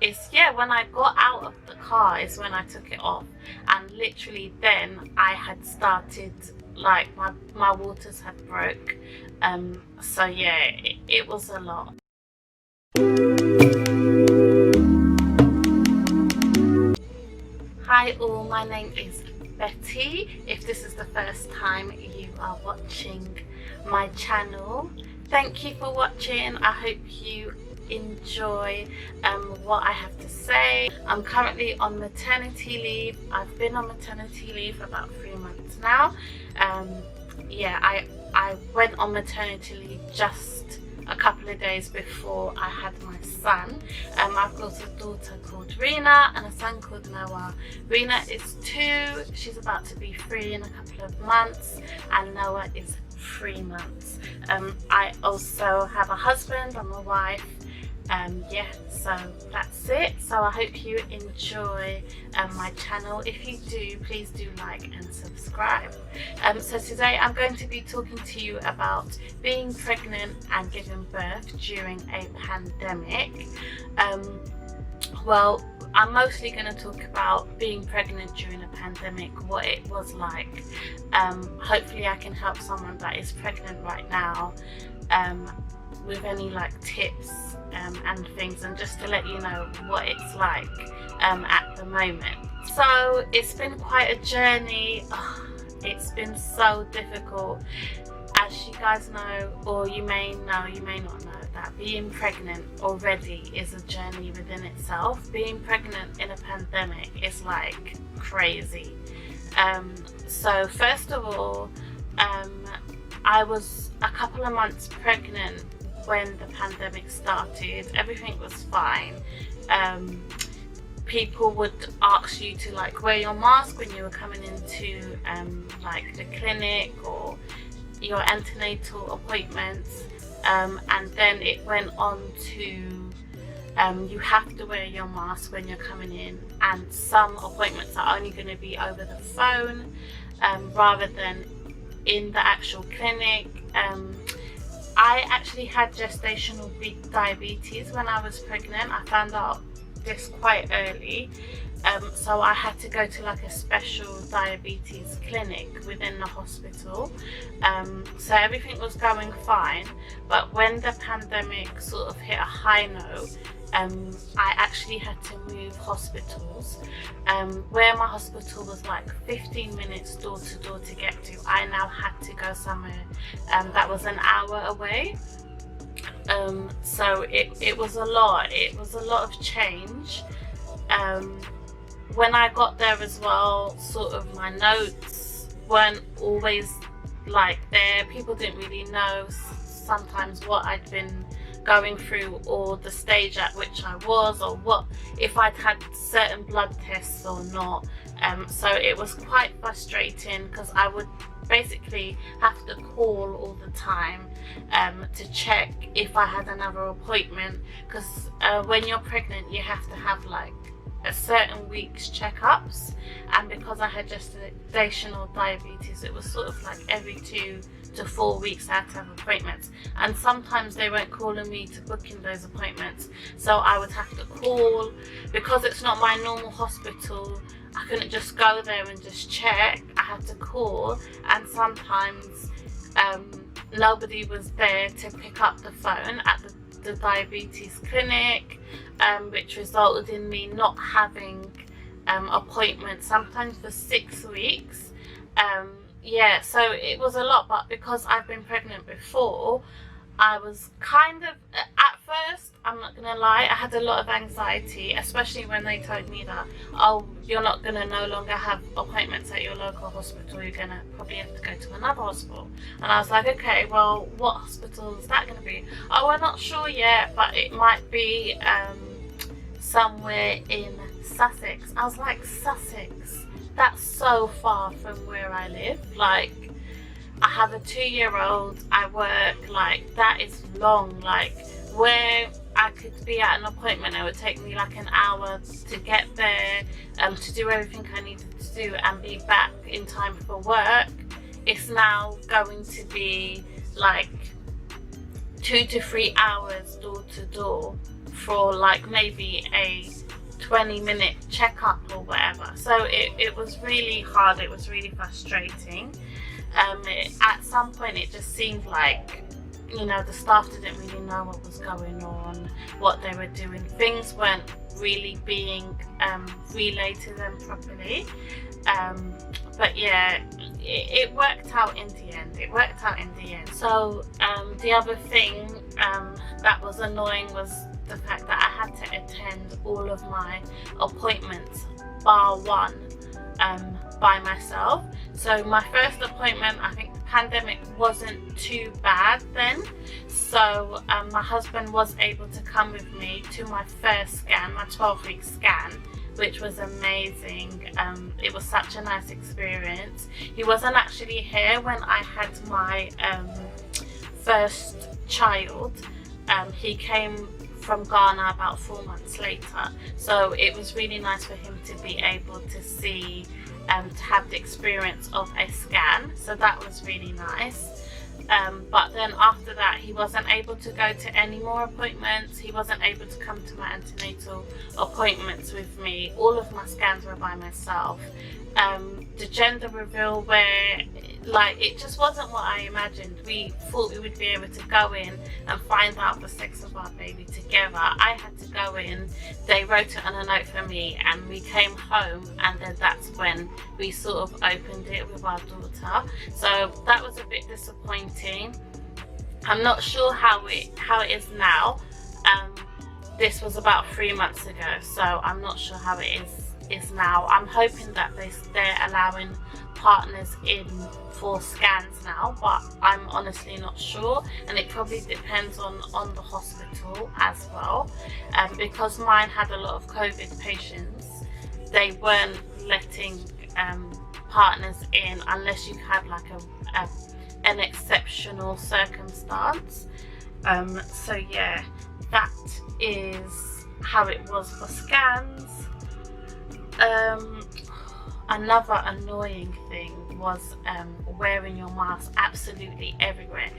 it's, yeah, when I got out of the car is when I took it off, and literally then I had started, like, my waters had broke. So yeah, it was a lot. Hi all, my name is Betty. If this is the first time you are watching my channel, thank you for watching. I hope you enjoy what I have to say. I'm currently on maternity leave. I've been on maternity leave for about 3 months now. Yeah, I went on maternity leave just a couple of days before I had my son. I've got a daughter called Rena and a son called Noah. Rena is 2, she's about to be 3 in a couple of months, and Noah is 3 months. I also have a husband, I'm a wife. Yeah, so that's it. So I hope you enjoy my channel. If you do, please do like and subscribe. So today I'm going to be talking to you about being pregnant and giving birth during a pandemic. Well, I'm mostly going to talk about being pregnant during a pandemic, what it was like. Hopefully I can help someone that is pregnant right now with any like tips and things, and just to let you know what it's like at the moment. So it's been quite a journey. It's been so difficult. As you guys know, or you may know, you may not know, that being pregnant already is a journey within itself. Being pregnant in a pandemic is like crazy. So first of all, I was a couple of months pregnant when the pandemic started. Everything was fine. People would ask you to like wear your mask when you were coming into like the clinic or your antenatal appointments, and then it went on to you have to wear your mask when you're coming in, and some appointments are only going to be over the phone rather than in the actual clinic. I actually had gestational diabetes when I was pregnant. I found out this quite early, so I had to go to like a special diabetes clinic within the hospital. So everything was going fine, but when the pandemic sort of hit a high note, I actually had to move hospitals. Where my hospital was like 15 minutes door to door to get to, I now had to go somewhere that was an hour away. So it was a lot. It was a lot of change. When I got there as well, sort of my notes weren't always like there. People didn't really know sometimes what I'd been going through, or the stage at which I was, or what if I'd had certain blood tests or not. So it was quite frustrating because I would basically have to call all the time to check if I had another appointment, because when you're pregnant you have to have like a certain week's checkups, and because I had gestational diabetes, it was sort of like every 2 to 4 weeks I had to have appointments, and sometimes they weren't calling me to book in those appointments, so I would have to call. Because it's not my normal hospital, I couldn't just go there and just check. I had to call, and sometimes nobody was there to pick up the phone at the diabetes clinic, which resulted in me not having appointments sometimes for 6 weeks. Yeah, so it was a lot, but because I've been pregnant before, I was kind of, at first, I'm not gonna lie, I had a lot of anxiety, especially when they told me that, oh, you're not gonna no longer have appointments at your local hospital, you're gonna probably have to go to another hospital. And I was like, okay, well, what hospital is that gonna be? Oh, we're not sure yet, but it might be somewhere in Sussex. I was like, Sussex? That's so far from where I live. Like, I have a 2-year-old, I work, like that is long. Like, where I could be at an appointment, it would take me like an hour to get there, to do everything I needed to do and be back in time for work. It's now going to be like 2 to 3 hours door to door for like maybe a 20-minute checkup or whatever. So it was really hard, it was really frustrating. At some point it just seemed like, you know, the staff didn't really know what was going on, what they were doing. Things weren't really being relayed to them properly. But yeah, it worked out in the end. So the other thing that was annoying was the fact that I had to attend all of my appointments bar one by myself. So my first appointment, I think the pandemic wasn't too bad then, so my husband was able to come with me to my first scan, my 12-week scan, which was amazing. It was such a nice experience. He wasn't actually here when I had my first child. He came from Ghana about 4 months later, so it was really nice for him to be able to see to have the experience of a scan, so that was really nice. But then after that he wasn't able to go to any more appointments. He wasn't able to come to my antenatal appointments with me. All of my scans were by myself. The gender reveal, where like it just wasn't what I imagined. We thought we would be able to go in and find out the sex of our baby together. I had to go in, they wrote it on a note for me, and we came home, and then that's when we sort of opened it with our daughter. So that was a bit disappointing. I'm not sure how it is now. This was about 3 months ago, so I'm not sure how it is now. I'm hoping that they're allowing partners in for scans now, but I'm honestly not sure, and it probably depends on the hospital as well. Because mine had a lot of COVID patients, they weren't letting partners in unless you had like an exceptional circumstance. So yeah, that is how it was for scans. Another annoying thing was wearing your mask absolutely everywhere.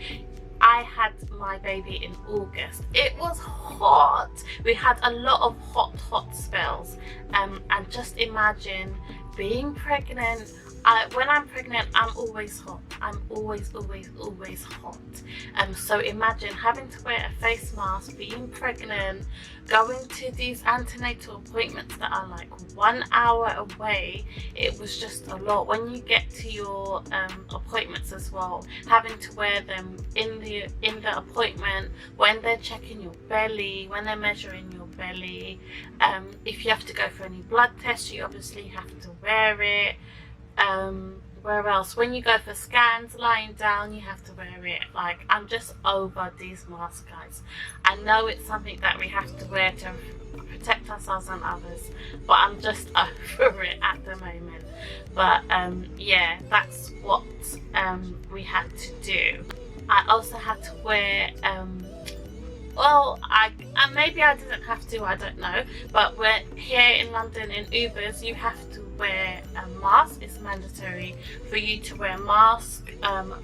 I had my baby in August. It was hot. We had a lot of hot spells. And just imagine being pregnant. When I'm pregnant, I'm always hot. I'm always hot. So imagine having to wear a face mask, being pregnant, going to these antenatal appointments that are like 1 hour away. It was just a lot. When you get to your appointments as well, having to wear them in the appointment, when they're checking your belly, when they're measuring your belly. If you have to go for any blood tests, you obviously have to wear it. Where else? When you go for scans, lying down, you have to wear it. Like, I'm just over these masks, guys. I know it's something that we have to wear to protect ourselves and others, but I'm just over it at the moment. But yeah, that's what we had to do. I also had to wear well, maybe I didn't have to, I don't know, but we're here in London in Ubers, you have to wear a mask. It's mandatory for you to wear a mask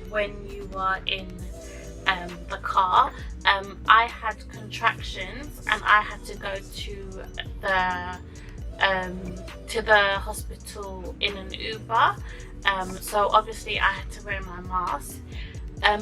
when you are in the car. I had contractions and I had to go to the hospital in an Uber, so obviously I had to wear my mask.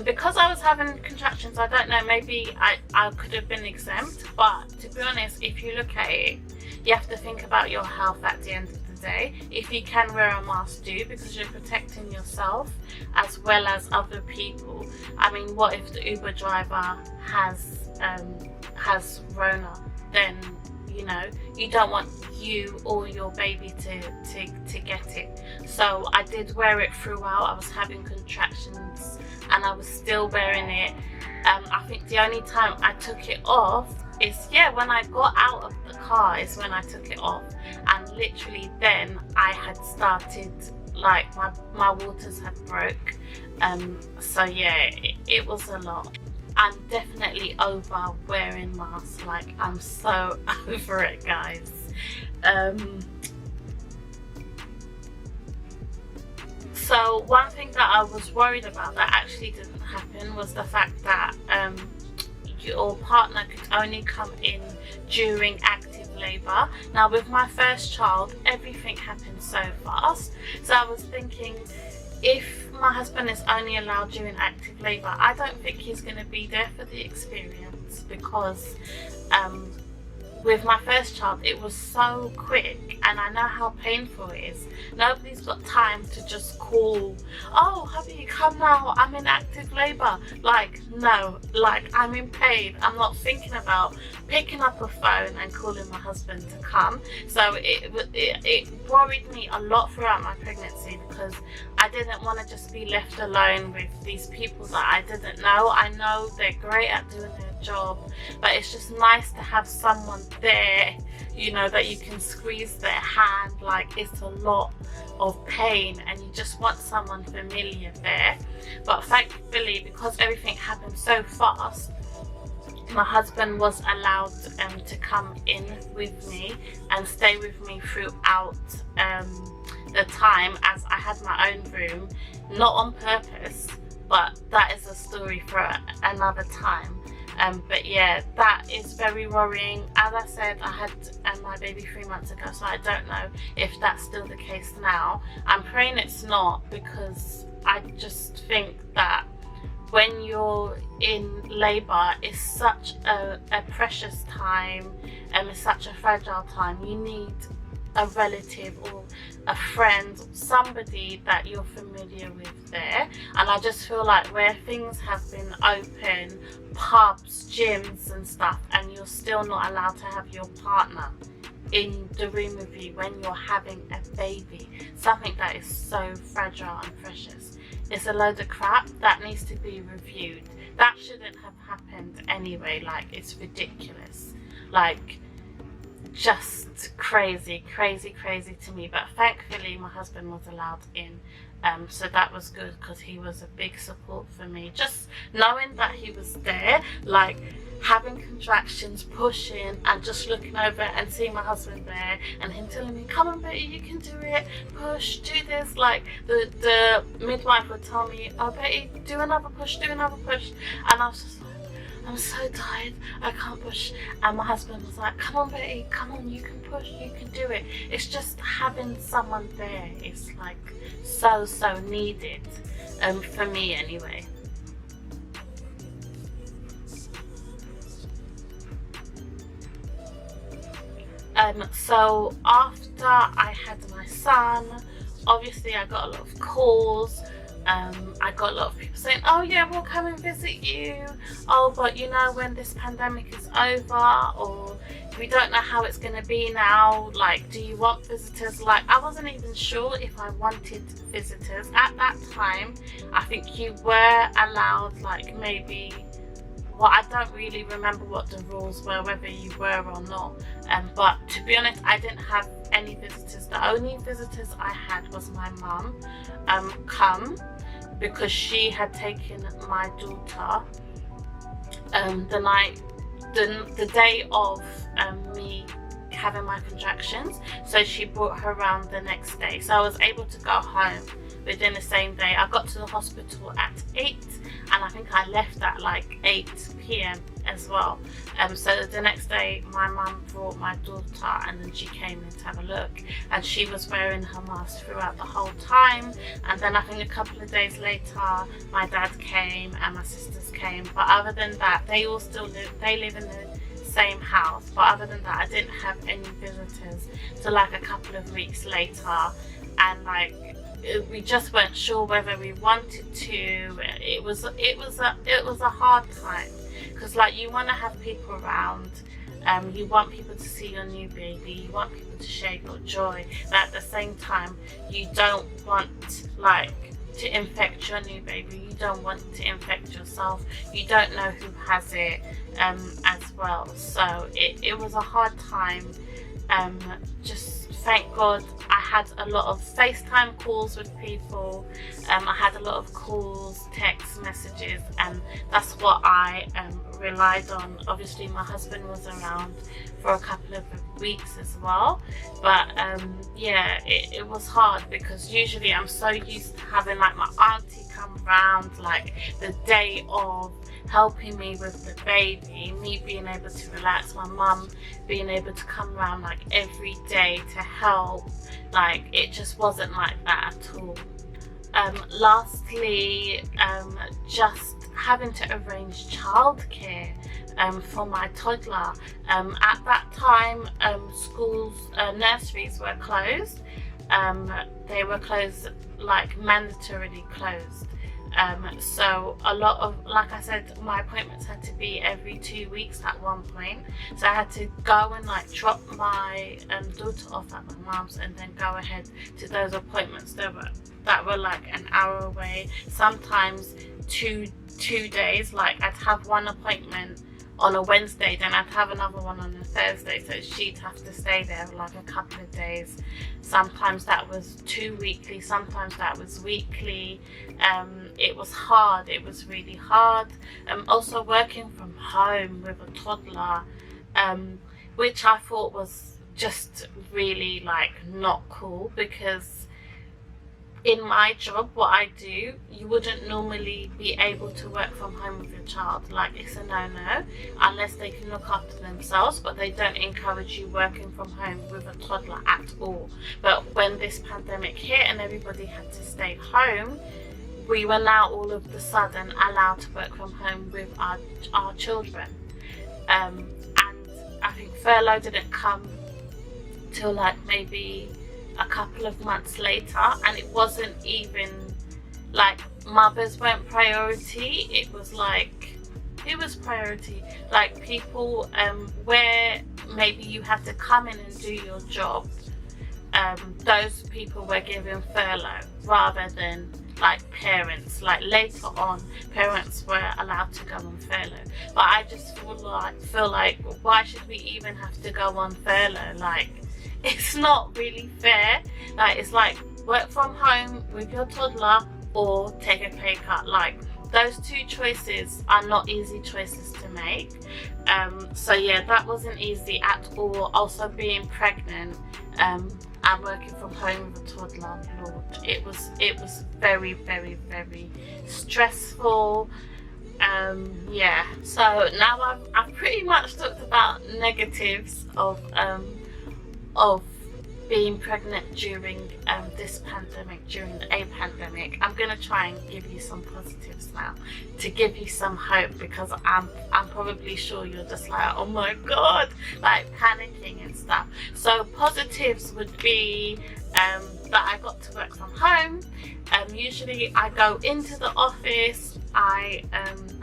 Because I was having contractions, I don't know, maybe I could have been exempt, but to be honest, if you look at it, you have to think about your health at the end of the day. If you can wear a mask, do, because you're protecting yourself as well as other people. I mean, what if the Uber driver has Rona? Then, you know, you don't want you or your baby to get it. So I did wear it throughout. I was having contractions and I was still wearing it. I think the only time I took it off is, yeah, when I got out of the car is when I took it off, and literally then I had started, like, my waters had broke. So yeah, it was a lot. I'm definitely over wearing masks. Like, I'm so over it, guys. So one thing that I was worried about that actually didn't happen was the fact that your partner could only come in during active labour. Now with my first child, everything happened so fast, so I was thinking, if my husband is only allowed during active labour, I don't think he's going to be there for the experience, because with my first child it was so quick, and I know how painful it is. Nobody's got time to just call, oh hubby, come now, I'm in active labour. Like, no, like, I'm in pain. I'm not thinking about picking up a phone and calling my husband to come. So it worried me a lot throughout my pregnancy, because I didn't want to just be left alone with these people that I didn't know. I know they're great at doing their job, but it's just nice to have someone there, you know, that you can squeeze their hand. Like, it's a lot of pain and you just want someone familiar there. But thankfully, because everything happened so fast, my husband was allowed to come in with me and stay with me throughout the time, as I had my own room, not on purpose, but that is a story for another time. But yeah, that is very worrying. As I said, I had my baby 3 months ago, so I don't know if that's still the case now. I'm praying it's not, because I just think that when you're in labour, it's such a precious time, and it's such a fragile time. You need a relative or a friend, somebody that you're familiar with there. And I just feel like where things have been open, pubs, gyms and stuff, and you're still not allowed to have your partner in the room with you when you're having a baby, something that is so fragile and precious, it's a load of crap that needs to be reviewed. That shouldn't have happened anyway. Like, it's ridiculous. Like, just crazy to me. But thankfully my husband was allowed in, so that was good, because he was a big support for me. Just knowing that he was there, like having contractions, pushing, and just looking over and seeing my husband there, and him telling me, come on Betty, you can do it, push, do this. Like the midwife would tell me, oh Betty, do another push, and I was just like, I'm so tired, I can't push. And my husband was like, come on Betty, come on, you can push, you can do it. It's just having someone there is like so needed, for me anyway. So after I had my son, obviously I got a lot of calls. I got a lot of people saying, oh yeah, we'll come and visit you. Oh, but you know, when this pandemic is over, or we don't know how it's going to be now, like, do you want visitors? Like, I wasn't even sure if I wanted visitors at that time. I think you were allowed, like, maybe, well, I don't really remember what the rules were, whether you were or not. But to be honest, I didn't have any visitors. The only visitors I had was my mum come, because she had taken my daughter the day of me having my contractions, so she brought her around the next day, so I was able to go home within the same day. I got to the hospital at 8, and I think I left at like 8 p.m. as well. So the next day my mum brought my daughter, and then she came in to have a look, and she was wearing her mask throughout the whole time. And then I think a couple of days later my dad came and my sisters came, but other than that they all still live in the same house. But other than that I didn't have any visitors till like a couple of weeks later, and like we just weren't sure whether we wanted to. It was a hard time, because like you want to have people around, you want people to see your new baby, you want people to share your joy, but at the same time you don't want like to infect your new baby, you don't want to infect yourself, you don't know who has it as well. So it was a hard time. Just thank God I had a lot of FaceTime calls with people. I had a lot of calls, text messages, and that's what I relied on. Obviously my husband was around for a couple of weeks as well. But yeah, it was hard because usually I'm so used to having like my auntie come round like the day of, helping me with the baby, me being able to relax, my mum being able to come around like every day to help. Like, it just wasn't like that at all. Lastly, just having to arrange childcare for my toddler. At that time, schools, nurseries were closed. They were closed, like mandatorily closed. So a lot of, like I said, my appointments had to be every 2 weeks at one point. So I had to go and like drop my daughter off at my mum's and then go ahead to those appointments that were like an hour away. Sometimes two days, like I'd have one appointment on a Wednesday, then I'd have another one on a Thursday, so she'd have to stay there for like a couple of days. Sometimes that was 2 weekly, sometimes that was weekly. It was hard, it was really hard. Also working from home with a toddler, which I thought was just really like not cool, because in my job, what I do, you wouldn't normally be able to work from home with your child. Like, it's a no-no unless they can look after themselves, but they don't encourage you working from home with a toddler at all. But when this pandemic hit and everybody had to stay home, we were now all of a sudden allowed to work from home with our children. And I think furlough didn't come till like maybe a couple of months later, and it wasn't even like mothers weren't priority. It was like, who was priority? Like people where maybe you had to come in and do your job, those people were given furlough rather than like parents. Like later on, parents were allowed to go on furlough, but I just feel like why should we even have to go on furlough? Like, it's not really fair. Like, it's like work from home with your toddler or take a pay cut. Like, those two choices are not easy choices to make. So yeah, that wasn't easy at all. Also being pregnant and working from home with a toddler, Lord, it was very, very, very stressful. Yeah, so now I've pretty much talked about negatives of being pregnant during this pandemic, during a pandemic. I'm gonna try and give you some positives now to give you some hope, because I'm probably sure you're just like, oh my god, like panicking and stuff. So positives would be that I got to work from home. Usually I go into the office, I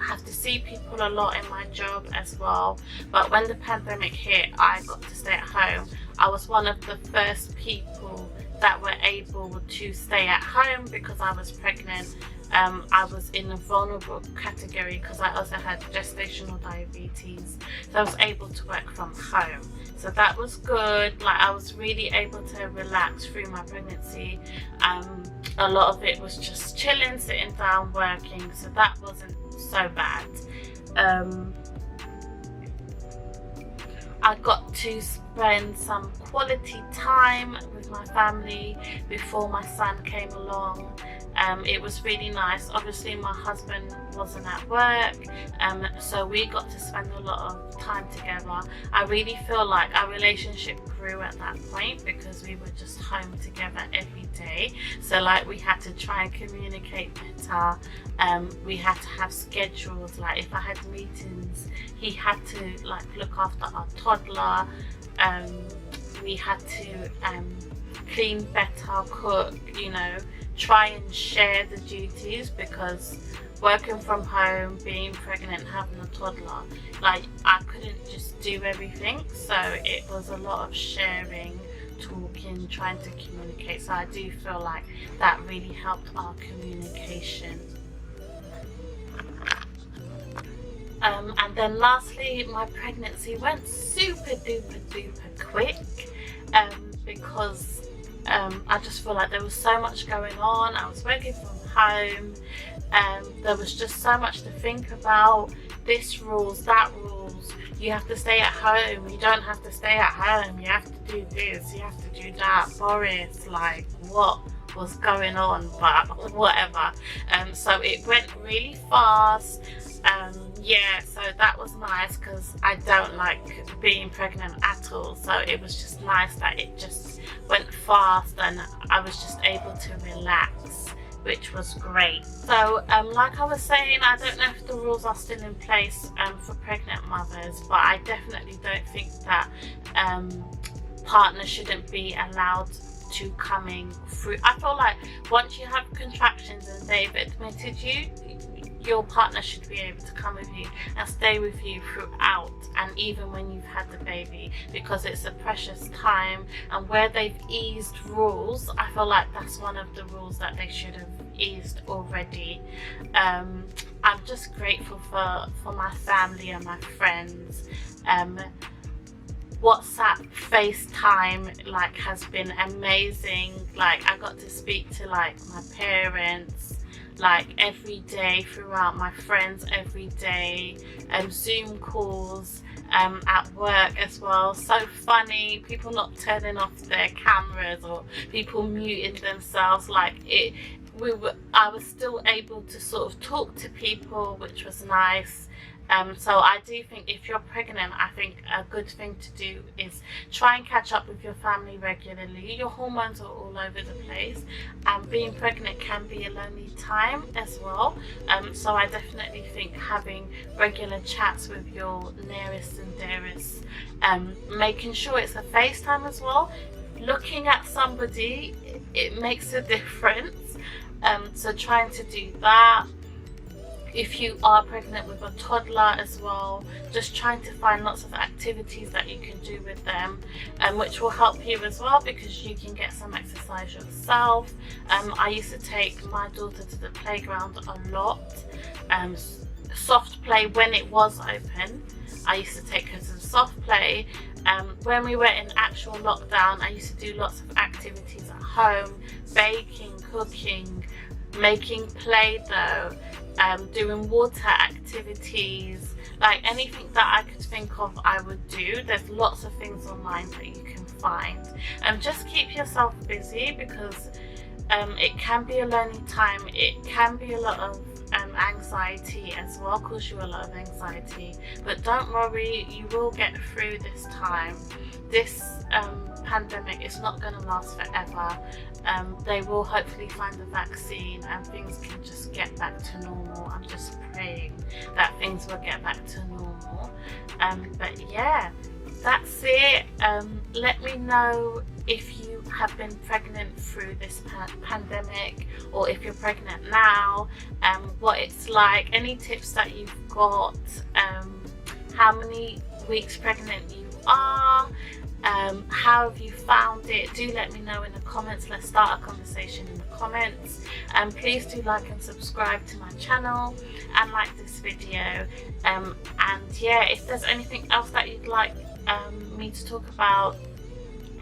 have to see people a lot in my job as well, but when the pandemic hit, I got to stay at home. I was one of the first people that were able to stay at home because I was pregnant. I was in a vulnerable category because I also had gestational diabetes, so I was able to work from home. So that was good. Like, I was really able to relax through my pregnancy. A lot of it was just chilling, sitting down, working, so that wasn't so bad. I got to spend some quality time with my family before my son came along. It was really nice. Obviously my husband wasn't at work, so we got to spend a lot of time together. I really feel like our relationship grew at that point because we were just home together every day. So like, we had to try and communicate better. We had to have schedules. Like, if I had meetings, he had to like look after our toddler. We had to clean better, cook, you know, try and share the duties, because working from home, being pregnant, having a toddler, like, I couldn't just do everything. So it was a lot of sharing, talking, trying to communicate. So I do feel like that really helped our communication. And then lastly, my pregnancy went super duper quick, because I just feel like there was so much going on. I was working from home, there was just so much to think about. This rules, that rules, you have to stay at home, you don't have to stay at home, you have to do this, you have to do that. Boris, like, what was going on? But whatever. So it went really fast. Yeah, so that was nice because I don't like being pregnant at all, so it was just nice that it just went fast and I was just able to relax, which was great. So like I was saying, I don't know if the rules are still in place for pregnant mothers, but I definitely don't think that partners shouldn't be allowed to coming through. I feel like once you have contractions and they've admitted you, your partner should be able to come with you and stay with you throughout, and even when you've had the baby, because it's a precious time. And where they've eased rules, I feel like that's one of the rules that they should have eased already. I'm just grateful for my family and my friends. WhatsApp, FaceTime, like, has been amazing. Like, I got to speak to like my parents like every day throughout, my friends every day, Zoom calls at work as well. So funny, people not turning off their cameras or people muting themselves. Like, I was still able to sort of talk to people, which was nice. So I do think if you're pregnant, I think a good thing to do is try and catch up with your family regularly. Your hormones are all over the place, and being pregnant can be a lonely time as well. So I definitely think having regular chats with your nearest and dearest, making sure it's a FaceTime as well. Looking at somebody, it makes a difference. So trying to do that. If you are pregnant with a toddler as well, just trying to find lots of activities that you can do with them, which will help you as well, because you can get some exercise yourself. I used to take my daughter to the playground a lot, soft play when it was open. I used to take her to the soft play. When we were in actual lockdown, I used to do lots of activities at home, baking, cooking, making Play-Doh, doing water activities, like anything that I could think of I would do. There's lots of things online that you can find. Just keep yourself busy, because it can be a lonely time. It can be a lot of anxiety as well, cause you a lot of anxiety, but don't worry, you will get through this time. This pandemic is not going to last forever. They will hopefully find a vaccine and things can just get back to normal. I'm just praying that things will get back to normal. But yeah, that's it. Let me know if you have been pregnant through this pandemic, or if you're pregnant now, what it's like, any tips that you've got, how many weeks pregnant you are, how have you found it. Do let me know in the comments. Let's start a conversation in the comments. Please do like and subscribe to my channel and like this video. And yeah, if there's anything else that you'd like me to talk about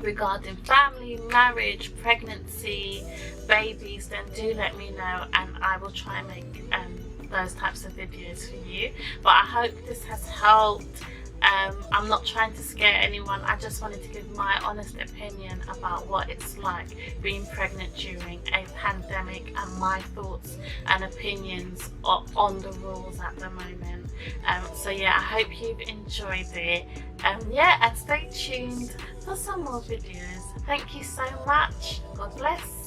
regarding family, marriage, pregnancy, babies, then do let me know, and I will try and make those types of videos for you. But I hope this has helped. I'm not trying to scare anyone. I just wanted to give my honest opinion about what it's like being pregnant during a pandemic, and my thoughts and opinions on the rules at the moment. So yeah, I hope you've enjoyed it. Yeah, and stay tuned for some more videos. Thank you so much. God bless.